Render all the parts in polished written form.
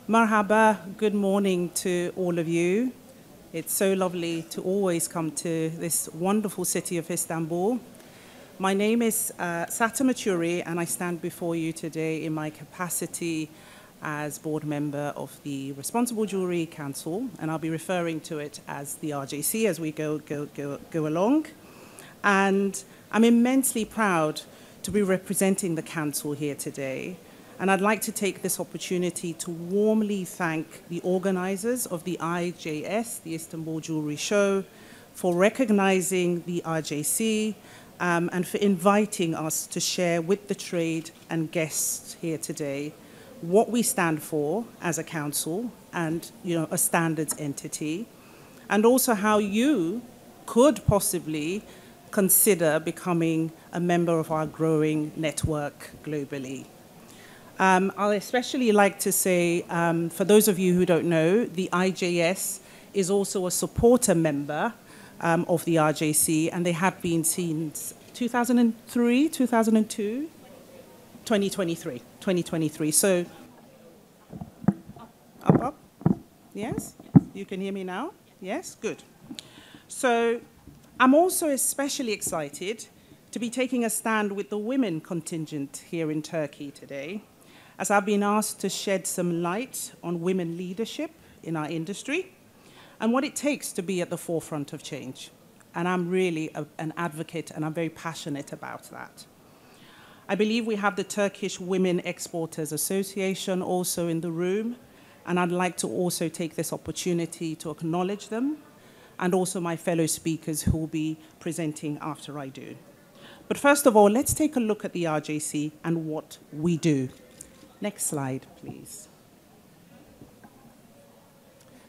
Marhaba, good morning to all of you. It's so lovely to always come to this wonderful city of Istanbul. My name is Satta Matturi, and I stand before you today in my capacity as board member of the Responsible Jewelry Council, and I'll be referring to it as the RJC as we go along. And I'm immensely proud to be representing the council here today. And I'd like to take this opportunity to warmly thank the organizers of the IJS, the Istanbul Jewelry Show, for recognizing the RJC and for inviting us to share with the trade and guests here today what we stand for as a council and a standards entity, and also how you could possibly consider becoming a member of our growing network globally. I'd especially like to say, for those of you who don't know, the IJS is also a supporter member of the RJC, and they have been since 2003, 2002, 2023. So, up. Yes? You can hear me now? Yes? Good. So, I'm also especially excited to be taking a stand with the women contingent here in Turkey today, as I've been asked to shed some light on women leadership in our industry and what it takes to be at the forefront of change. And I'm really an advocate, and I'm very passionate about that. I believe we have the Turkish Women Exporters Association also in the room, and I'd like to also take this opportunity to acknowledge them, and also my fellow speakers who will be presenting after I do. But first of all, let's take a look at the RJC and what we do. Next slide, please.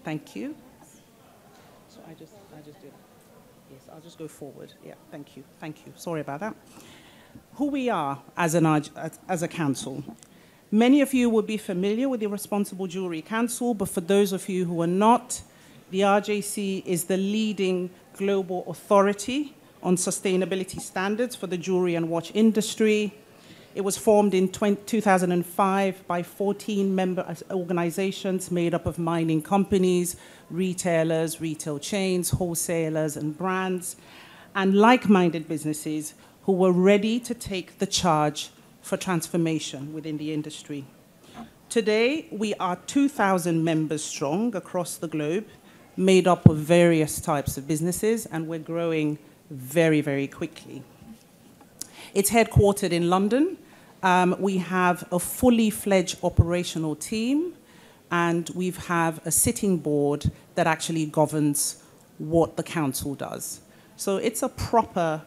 Thank you. So I just do that. Yes, I'll just go forward. Yeah, thank you. Sorry about that. Who we are as a council. Many of you will be familiar with the Responsible Jewelry Council, but for those of you who are not, the RJC is the leading global authority on sustainability standards for the jewelry and watch industry. It was formed in 2005 by 14 member organizations made up of mining companies, retailers, retail chains, wholesalers, and brands, and like-minded businesses who were ready to take the charge for transformation within the industry. Today, we are 2,000 members strong across the globe, made up of various types of businesses, and we're growing very, very quickly. It's headquartered in London. We have a fully fledged operational team, and we have a sitting board that actually governs what the council does. So it's a proper,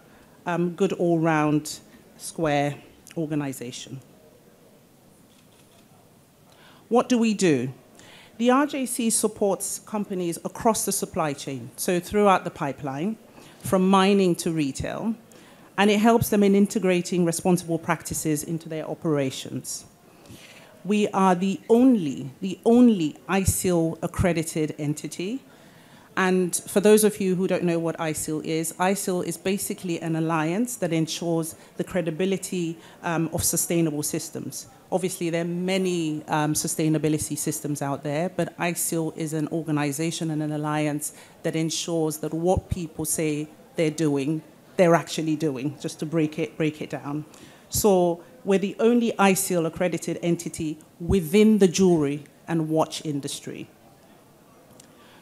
good all-round square organization. What do we do? The RJC supports companies across the supply chain, so throughout the pipeline, from mining to retail, and it helps them in integrating responsible practices into their operations. We are the only ISIL accredited entity. And for those of you who don't know what ISIL is basically an alliance that ensures the credibility of sustainable systems. Obviously, there are many sustainability systems out there, but ISIL is an organization and an alliance that ensures that what people say they're doing, they're actually doing, just to break it down. So we're the only ISIL accredited entity within the jewelry and watch industry.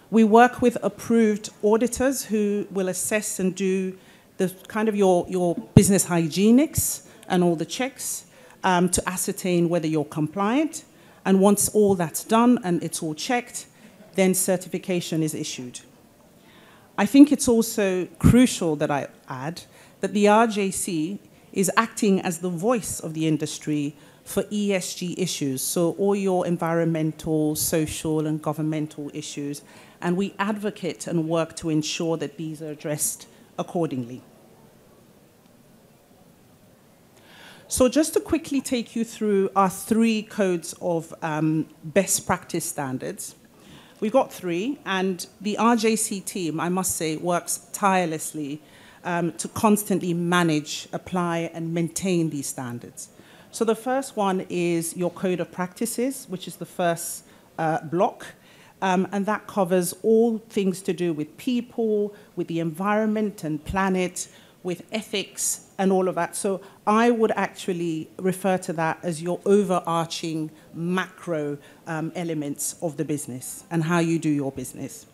We work with approved auditors who will assess and do the kind of your business hygienics and all the checks to ascertain whether you're compliant. And once all that's done and it's all checked, then certification is issued. I think it's also crucial that I add that the RJC is acting as the voice of the industry for ESG issues, so all your environmental, social, and governmental issues, and we advocate and work to ensure that these are addressed accordingly. So just to quickly take you through our 3 codes of best practice standards. We've got 3, and the RJC team, I must say, works tirelessly to constantly manage, apply, and maintain these standards. So the first one is your code of practices, which is the first block. And that covers all things to do with people, with the environment and planet, with ethics and all of that. So I would actually refer to that as your overarching macro elements of the business and how you do your business.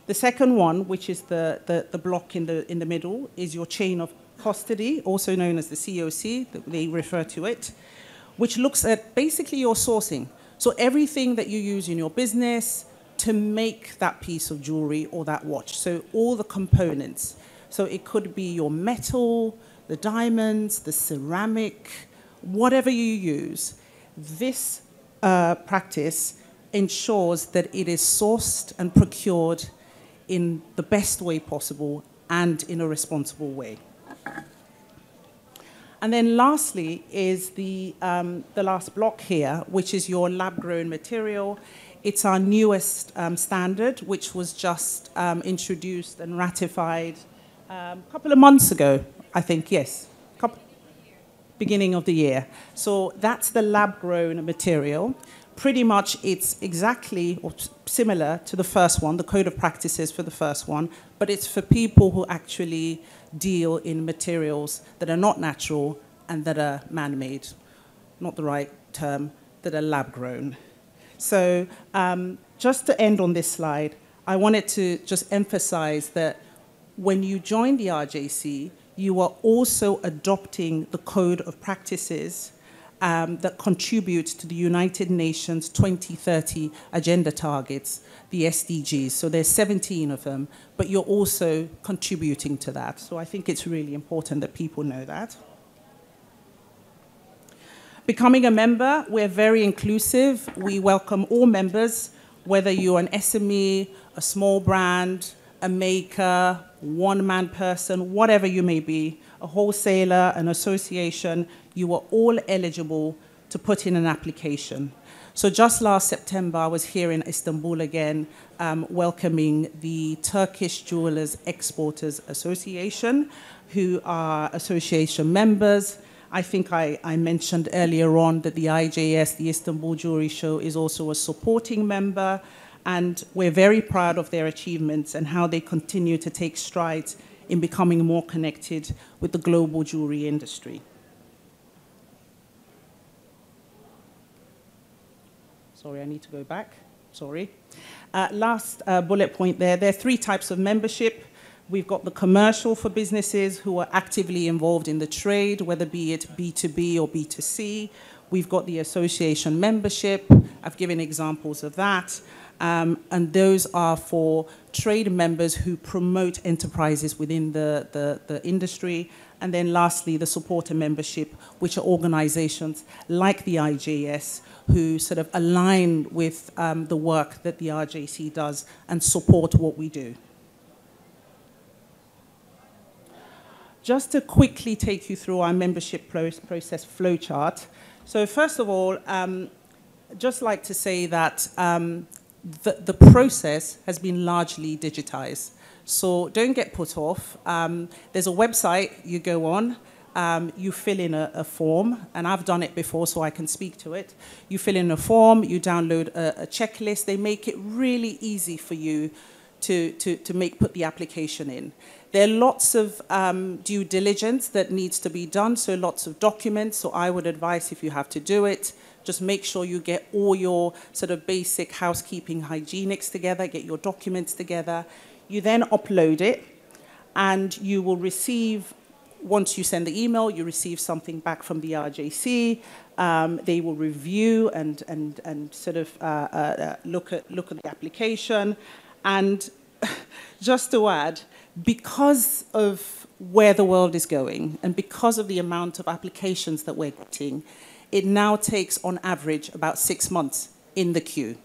The second one, which is the block in the middle, is your chain of custody, also known as the COC, that they refer to it, which looks at basically your sourcing. So everything that you use in your business to make that piece of jewelry or that watch. So all the components. So it could be your metal, the diamonds, the ceramic, whatever you use. This practice ensures that it is sourced and procured in the best way possible and in a responsible way. And then lastly is the last block here, which is your lab-grown material. It's our newest standard, which was just introduced and ratified a couple of months ago, I think, yes, beginning of the year. So that's the lab-grown material. Pretty much it's exactly or similar to the first one, the code of practices for the first one, but it's for people who actually deal in materials that are not natural and that are man-made, not the right term, that are lab-grown. So just to end on this slide, I wanted to just emphasize that when you join the RJC, you are also adopting the code of practices that contribute to the United Nations 2030 agenda targets, the SDGs. So there's 17 of them, but you're also contributing to that. So I think it's really important that people know that. Becoming a member, we're very inclusive. We welcome all members, whether you're an SME, a small brand, a maker, one-man person, whatever you may be, a wholesaler, an association, you are all eligible to put in an application. So just last September, I was here in Istanbul again, welcoming the Turkish Jewelers Exporters Association, who are association members. I think I mentioned earlier on that the IJS, the Istanbul Jewelry Show, is also a supporting member. And we're very proud of their achievements and how they continue to take strides in becoming more connected with the global jewelry industry. Sorry, I need to go back. Sorry. Last bullet point there. There are 3 types of membership. We've got the commercial for businesses who are actively involved in the trade, whether be it B2B or B2C. We've got the association membership. I've given examples of that. And those are for trade members who promote enterprises within the industry. And then lastly, the supporter membership, which are organizations like the IJS who sort of align with the work that the RJC does and support what we do. Just to quickly take you through our membership process flowchart. So first of all, just like to say that the process has been largely digitized. So don't get put off. There's a website you go on, you fill in a form, and I've done it before so I can speak to it. You fill in a form, you download a checklist. They make it really easy for you to put the application in. There are lots of due diligence that needs to be done, so lots of documents. So I would advise, if you have to do it, just make sure you get all your sort of basic housekeeping hygienics together, get your documents together. You then upload it, and you will receive, once you send the email, you receive something back from the RJC. They will review and sort of look at the application. And just to add, because of where the world is going and because of the amount of applications that we're getting, it now takes, on average, about 6 months in the queue.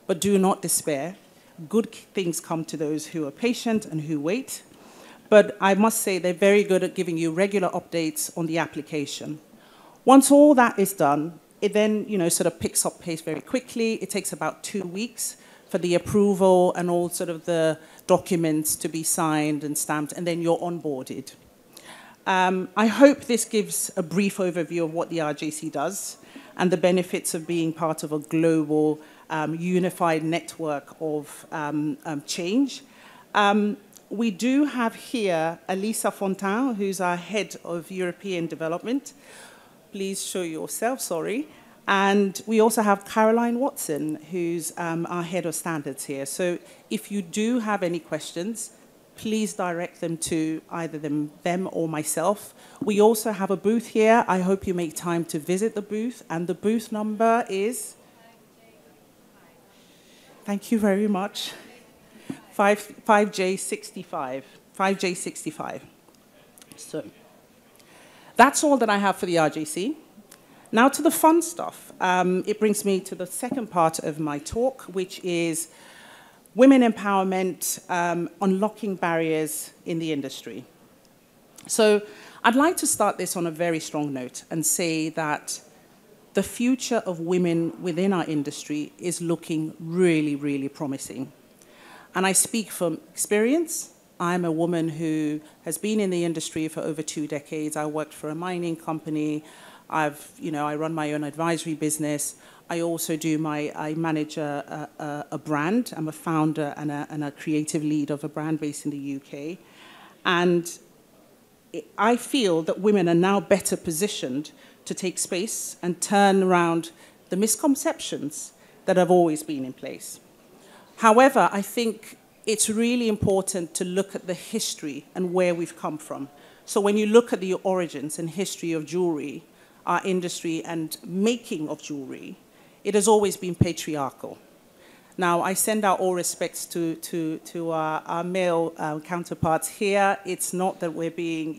But do not despair. Good things come to those who are patient and who wait. But I must say they're very good at giving you regular updates on the application. Once all that is done, it then sort of picks up pace very quickly. It takes about 2 weeks for the approval and all sort of the documents to be signed and stamped, and then you're onboarded. I hope this gives a brief overview of what the RJC does and the benefits of being part of a global unified network of change. We do have here Elisa Fontaine, who's our head of European development. Please show yourself, sorry. And we also have Caroline Watson, who's our head of standards here. So if you do have any questions, please direct them to either them or myself. We also have a booth here. I hope you make time to visit the booth. And the booth number is? Thank you very much. 5J65. 5J65. So that's all that I have for the RJC. Now to the fun stuff. It brings me to the second part of my talk, which is women empowerment, unlocking barriers in the industry. So I'd like to start this on a very strong note and say that the future of women within our industry is looking really, really promising. And I speak from experience. I'm a woman who has been in the industry for over 2 decades. I worked for a mining company. I run my own advisory business. I also I manage a brand. I'm a founder and a creative lead of a brand based in the UK. And I feel that women are now better positioned to take space and turn around the misconceptions that have always been in place. However, I think it's really important to look at the history and where we've come from. So when you look at the origins and history of jewelry, our industry and making of jewelry, it has always been patriarchal. Now, I send out all respects to our male counterparts here. It's not that we're being,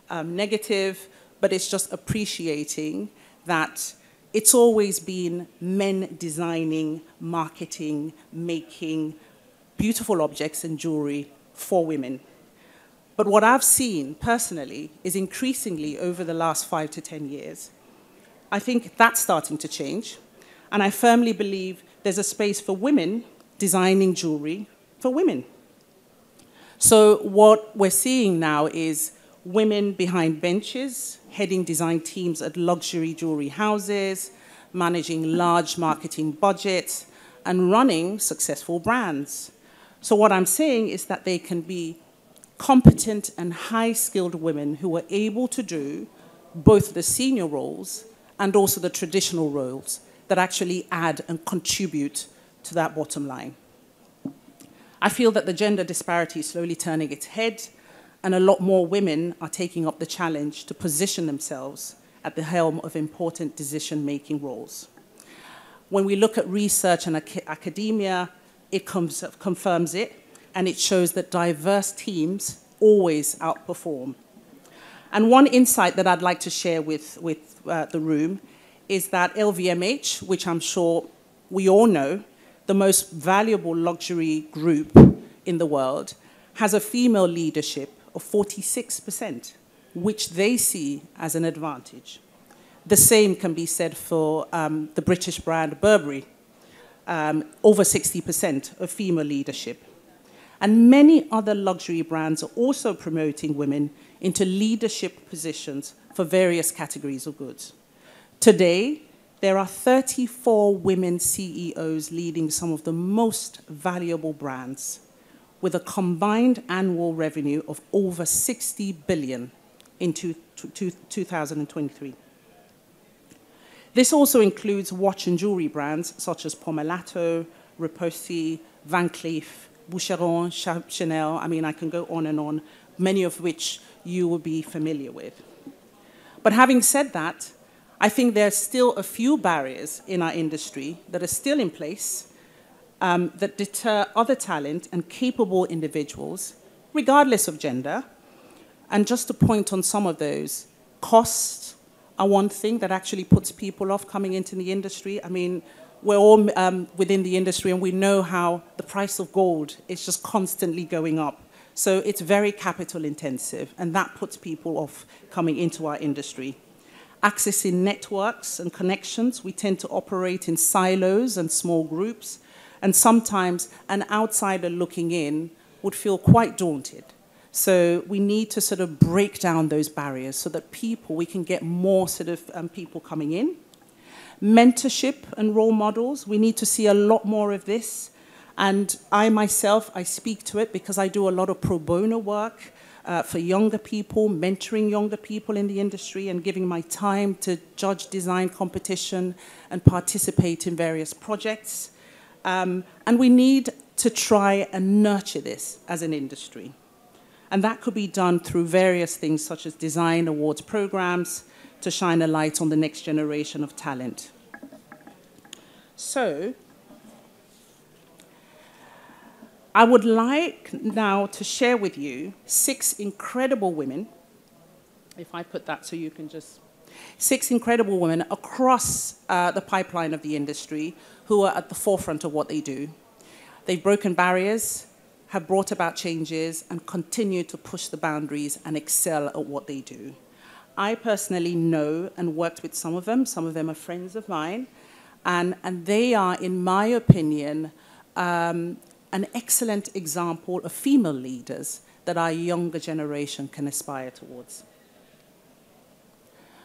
negative, but it's just appreciating that it's always been men designing, marketing, making beautiful objects and jewelry for women. But what I've seen personally is increasingly over the last 5 to 10 years, I think that's starting to change. And I firmly believe there's a space for women designing jewelry for women. So what we're seeing now is women behind benches, heading design teams at luxury jewelry houses, managing large marketing budgets, and running successful brands. So what I'm saying is that they can be competent and high-skilled women who are able to do both the senior roles and also the traditional roles that actually add and contribute to that bottom line. I feel that the gender disparity is slowly turning its head, and a lot more women are taking up the challenge to position themselves at the helm of important decision-making roles. When we look at research and academia, it confirms it, and it shows that diverse teams always outperform. And one insight that I'd like to share with the room is that LVMH, which I'm sure we all know, the most valuable luxury group in the world, has a female leadership of 46%, which they see as an advantage. The same can be said for the British brand Burberry, over 60% of female leadership. And many other luxury brands are also promoting women into leadership positions for various categories of goods. Today, there are 34 women CEOs leading some of the most valuable brands, with a combined annual revenue of over 60 billion in 2023. This also includes watch and jewelry brands such as Pomellato, Repossi, Van Cleef, Boucheron, Chanel. I mean, I can go on and on, many of which you will be familiar with. But having said that, I think there's still a few barriers in our industry that are still in place that deter other talent and capable individuals, regardless of gender. And just to point on some of those, costs are one thing that actually puts people off coming into the industry. I mean, we're all within the industry, and we know how the price of gold is just constantly going up. So it's very capital intensive, and that puts people off coming into our industry. Accessing networks and connections, we tend to operate in silos and small groups, and sometimes an outsider looking in would feel quite daunted. So we need to sort of break down those barriers so that we can get more sort of people coming in. Mentorship and role models, we need to see a lot more of this. And I myself, I speak to it because I do a lot of pro bono work for younger people, mentoring younger people in the industry and giving my time to judge design competition and participate in various projects. And we need to try and nurture this as an industry. And that could be done through various things such as design awards programs to shine a light on the next generation of talent. So, I would like now to share with you 6 incredible women, if I put that so you can just, 6 incredible women across the pipeline of the industry who are at the forefront of what they do. They've broken barriers, have brought about changes, and continue to push the boundaries and excel at what they do. I personally know and worked with some of them are friends of mine, and they are, in my opinion, an excellent example of female leaders that our younger generation can aspire towards.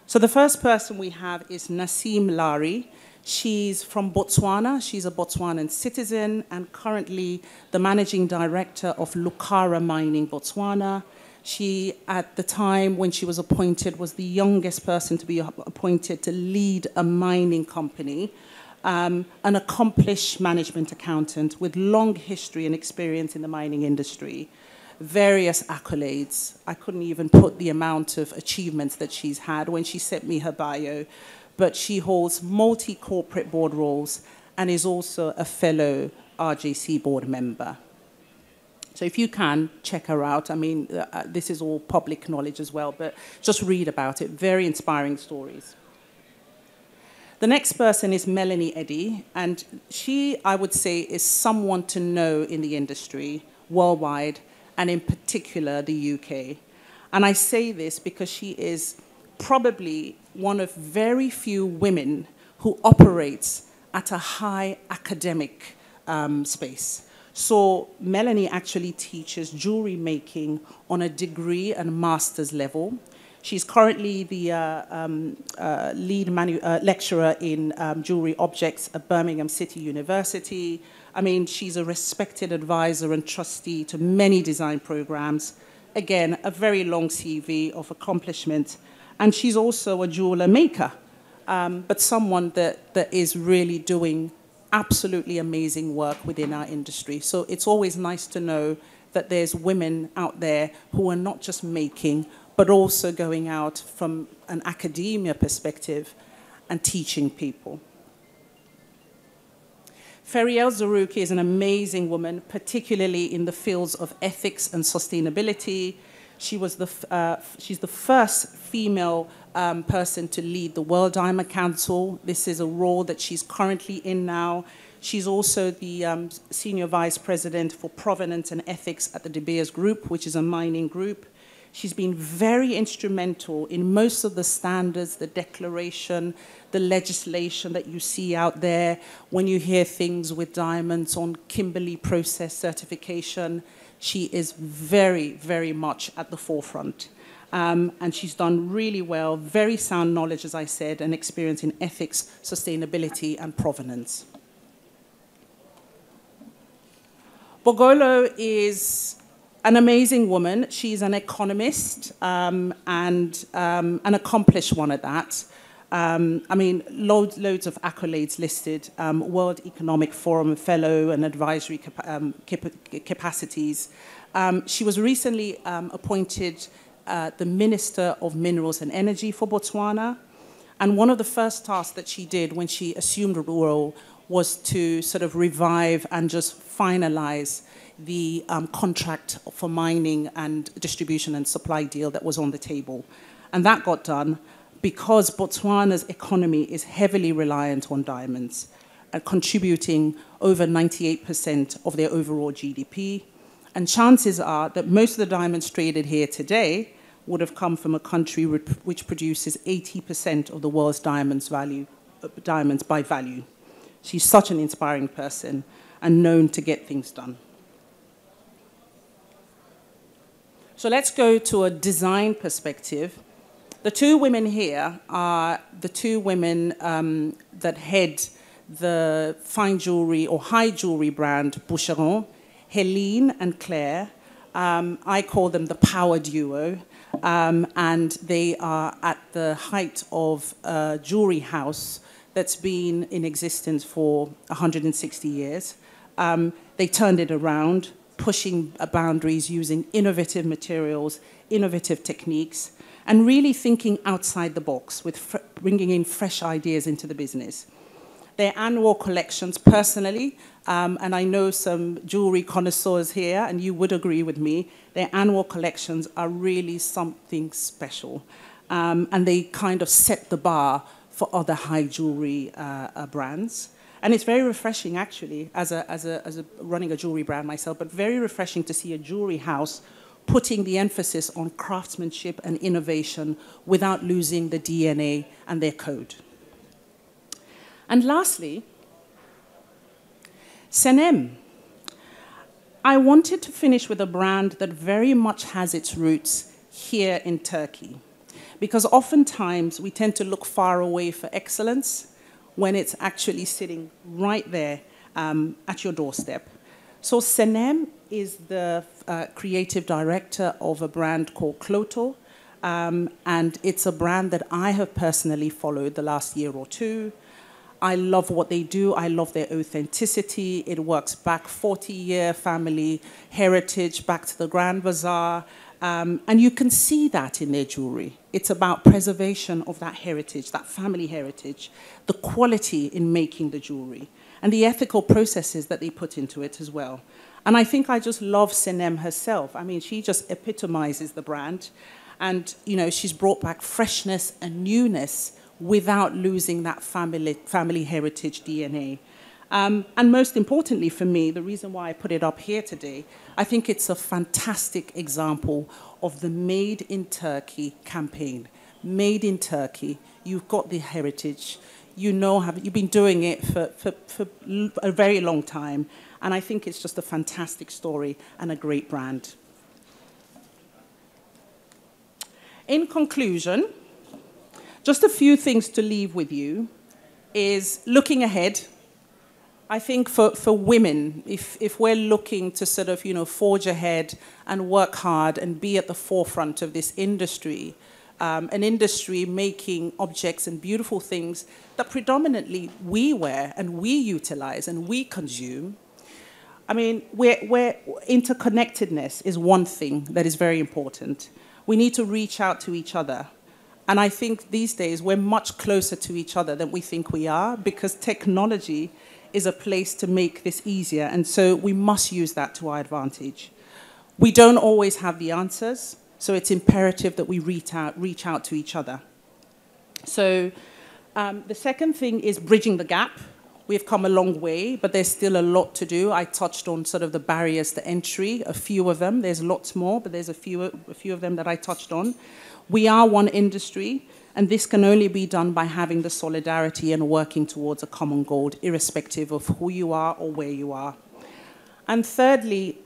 So the first person we have is Nasim Lari. She's from Botswana. She's a Botswanan citizen and currently the managing director of Lucara Mining Botswana. She, at the time when she was appointed, was the youngest person to be appointed to lead a mining company. An accomplished management accountant with long history and experience in the mining industry, various accolades. I couldn't even put the amount of achievements that she's had when she sent me her bio, but she holds multi-corporate board roles and is also a fellow RJC Board Member. So if you can, check her out. I mean, this is all public knowledge as well, but just read about it. Very inspiring stories. The next person is Melanie Eddy, and she, I would say, is someone to know in the industry worldwide, and in particular the UK. And I say this because she is probably one of very few women who operates at a high academic space. So Melanie actually teaches jewelry making on a degree and master's level. She's currently the lead lecturer in jewelry objects at Birmingham City University. I mean, she's a respected advisor and trustee to many design programs. Again, a very long CV of accomplishment. And she's also a jeweler maker, but someone that is really doing absolutely amazing work within our industry. So it's always nice to know that there's women out there who are not just making, but also going out from an academia perspective and teaching people. Feriel Zarouki is an amazing woman, particularly in the fields of ethics and sustainability. She's the first female person to lead the World Diamond Council. This is a role that she's currently in now. She's also the Senior Vice President for Provenance and Ethics at the De Beers Group, which is a mining group. She's been very instrumental in most of the standards, the declaration, the legislation that you see out there when you hear things with diamonds on Kimberley process certification. She is very, very much at the forefront. And she's done really well, very sound knowledge, as I said, and experience in ethics, sustainability, and provenance. Bogolo is an amazing woman. She's an economist and an accomplished one at that. I mean, loads of accolades listed, World Economic Forum Fellow and advisory capacities. She was recently appointed the Minister of Minerals and Energy for Botswana. And one of the first tasks that she did when she assumed the role was to sort of revive and just finalize the contract for mining and distribution and supply deal that was on the table. And that got done because Botswana's economy is heavily reliant on diamonds, contributing over 98% of their overall GDP. And chances are that most of the diamonds traded here today would have come from a country which produces 80% of the world's diamonds by value. She's such an inspiring person and known to get things done. So let's go to a design perspective. The two women here are the two women that head the fine jewelry or high jewelry brand Boucheron, Helene and Claire. I call them the power duo, and they are at the height of a jewelry house that's been in existence for 160 years. They turned it around, pushing boundaries using innovative materials, innovative techniques, and really thinking outside the box with bringing in fresh ideas into the business. Their annual collections, personally, and I know some jewelry connoisseurs here, and you would agree with me, their annual collections are really something special. And they kind of set the bar for other high jewelry brands. And it's very refreshing, actually, as running a jewelry brand myself, but very refreshing to see a jewelry house putting the emphasis on craftsmanship and innovation without losing the DNA and their code. And lastly, Senem. I wanted to finish with a brand that very much has its roots here in Turkey, because oftentimes we tend to look far away for excellence when it's actually sitting right there at your doorstep. So Senem is the creative director of a brand called Cloto, and it's a brand that I have personally followed the last year or two. I love what they do. I love their authenticity. It works back 40-year family heritage, back to the Grand Bazaar. And you can see that in their jewelry. It's about preservation of that heritage, that family heritage, the quality in making the jewelry, and the ethical processes that they put into it as well. And I think I just love Senem herself. I mean, she just epitomizes the brand. And, you know, she's brought back freshness and newness without losing that family heritage DNA. And most importantly for me, the reason why I put it up here today, I think it's a fantastic example of the Made in Turkey campaign. Made in Turkey, you've got the heritage, you know, you've been doing it for a very long time, and I think it's just a fantastic story and a great brand. In conclusion, just a few things to leave with you is looking ahead. I think for women, if we're looking to sort of, you know, forge ahead and work hard and be at the forefront of this industry, an industry making objects and beautiful things that predominantly we wear and we utilize and we consume, I mean, interconnectedness is one thing that is very important. We need to reach out to each other. And I think these days we're much closer to each other than we think we are, because technology is a place to make this easier. And so we must use that to our advantage. We don't always have the answers, so it's imperative that we reach out to each other. So the second thing is bridging the gap. We've come a long way, but there's still a lot to do. I touched on sort of the barriers to entry, a few of them. There's lots more, but there's a few of them that I touched on. We are one industry, and this can only be done by having the solidarity and working towards a common goal, irrespective of who you are or where you are. And thirdly,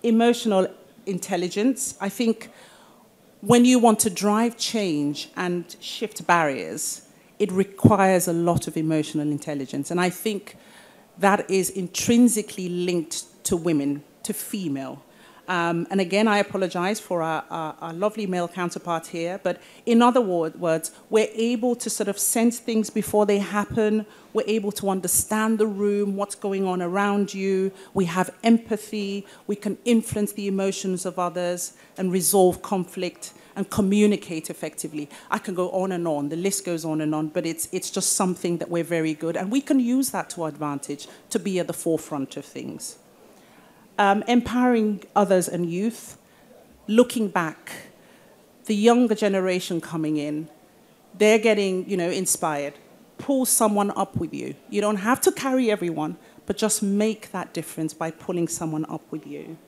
emotional intelligence. I think when you want to drive change and shift barriers, it requires a lot of emotional intelligence. And I think that is intrinsically linked to women, to female. And again, I apologize for our lovely male counterpart here, but in other words, we're able to sort of sense things before they happen. We're able to understand the room, what's going on around you. We have empathy. We can influence the emotions of others and resolve conflict and communicate effectively. I can go on and on. The list goes on, but it's just something that we're very good, and we can use that to our advantage to be at the forefront of things. Empowering others and youth, looking back, the younger generation coming in, they're getting, you know, inspired. Pull someone up with you. You don't have to carry everyone, but just make that difference by pulling someone up with you.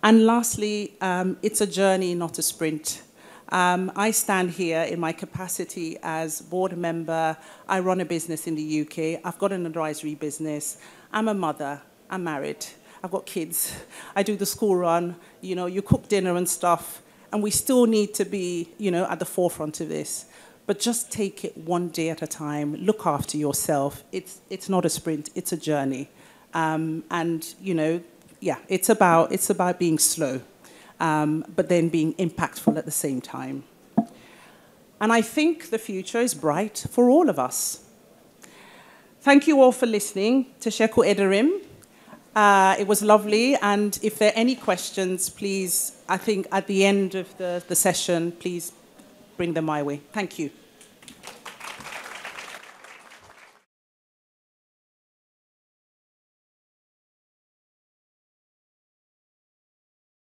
And lastly, it's a journey, not a sprint. I stand here in my capacity as board member. I run a business in the UK. I've got an advisory business. I'm a mother. I'm married. I've got kids. I do the school run. You know, you cook dinner and stuff. and we still need to be, at the forefront of this. But just take it one day at a time. Look after yourself. It's not a sprint. It's a journey. It's about being slow, but then being impactful at the same time. And I think the future is bright for all of us. Thank you all for listening to Sheku Ederim. It was lovely, and if there are any questions, please, I think at the end of the session, please bring them my way. Thank you.